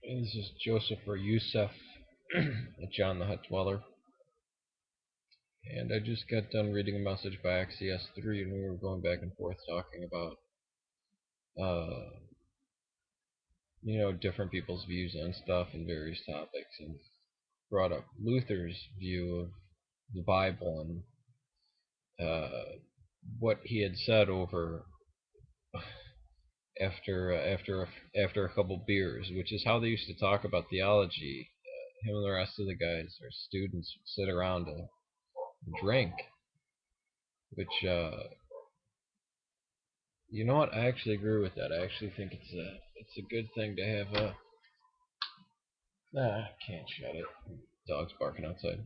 This is Joseph or Yusef, John the Hut-Dweller, and I just got done reading a message by XCS3, and we were going back and forth talking about, different people's views on stuff and various topics, and brought up Luther's view of the Bible and what he had said over after a couple beers, which is how they used to talk about theology. Him and the rest of the guys, or students, would sit around to drink, which you know what, I actually agree with that. I actually think it's a good thing to have a I can't shut it. Dog's barking outside.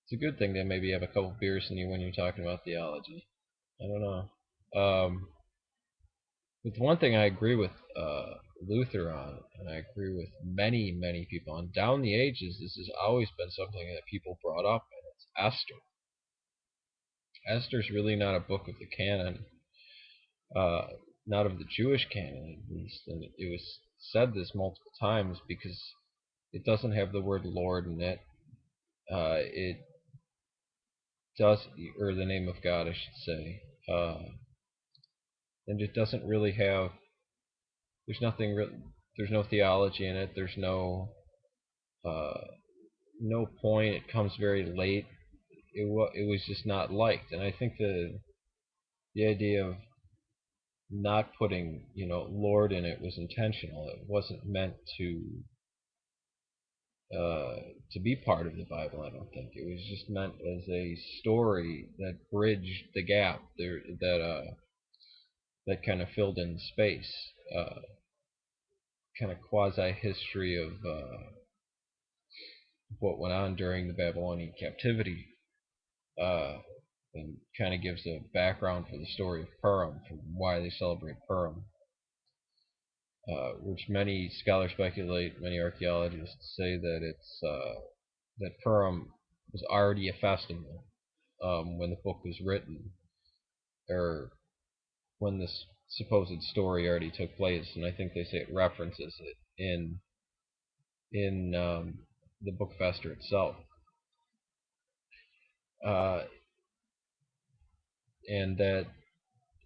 It's a good thing to maybe have a couple beers in you when you're talking about theology. I don't know. But one thing I agree with Luther on, and I agree with many people on down the ages, this has always been something that people brought up, and it's Esther. Esther's really not a book of the canon, not of the Jewish canon at least, and it was said this multiple times because it doesn't have the word Lord in it. It does, or the name of God, I should say, and it doesn't really have. There's nothing. There's no theology in it. There's no point. It comes very late. It was just not liked, and I think the idea of not putting Lord in it was intentional. It wasn't meant to be part of the Bible. I don't think it was just meant as a story that bridged the gap there, that kind of filled in space, kind of quasi history of what went on during the Babylonian captivity, and kind of gives a background for the story of Purim, for why they celebrate Purim. Which many scholars speculate, many archaeologists say that it's that Purim was already a festival when the book was written, or when this supposed story already took place, and I think they say it references it in the book of Esther itself, and that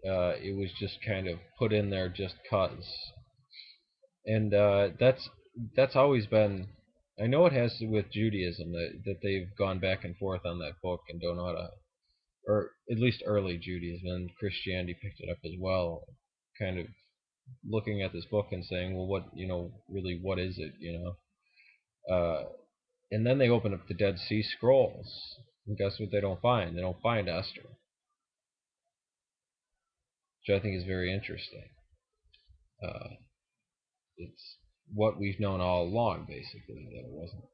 it was just kind of put in there just cause, and that's always been. I know it has to do with Judaism, that they've gone back and forth on that book and don't know how to, or at least early Judaism, and Christianity picked it up as well, kind of looking at this book and saying, well, really, what is it, and then they open up the Dead Sea Scrolls, and guess what they don't find? They don't find Esther, which I think is very interesting. It's what we've known all along, basically, that it wasn't,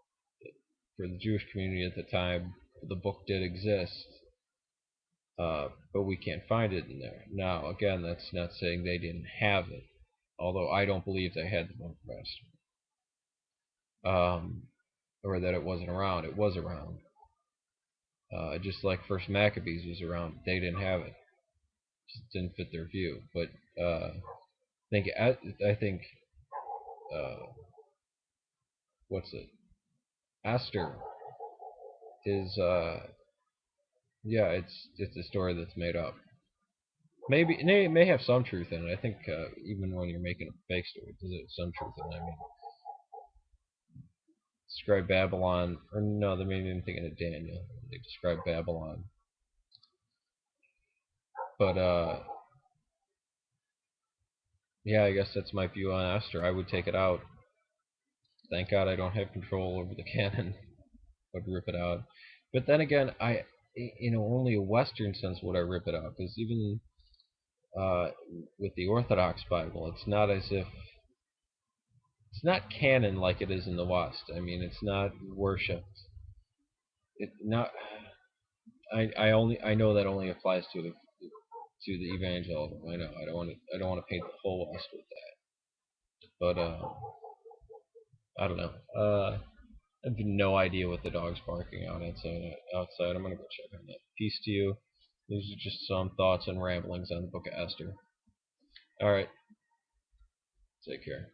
that for the Jewish community at the time, the book did exist, but we can't find it in there. Now, again, that's not saying they didn't have it, although I don't believe they had the book of Esther, or that it wasn't around. It was around. Just like First Maccabees was around, they didn't have it. It just didn't fit their view. But I think what's it? Esther is yeah, it's a story that's made up. Maybe it may have some truth in it. I think even when you're making a fake story, there's some truth in it. I mean, describe Babylon, or no, they maybe even thinking of Daniel. They describe Babylon, but yeah, I guess that's my view on Esther. I would take it out. Thank God I don't have control over the canon. I'd rip it out. But then again, only a Western sense would I rip it out, because even with the Orthodox Bible, it's not as if it's not canon like it is in the West. I mean, it's not worshipped. It not. I know that only applies to the evangelical. I know. I don't want to paint the whole West with that. But I don't know. I have no idea what the dog's barking out outside. I'm gonna go check on that. Peace to you. These are just some thoughts and ramblings on the Book of Esther. All right. Take care.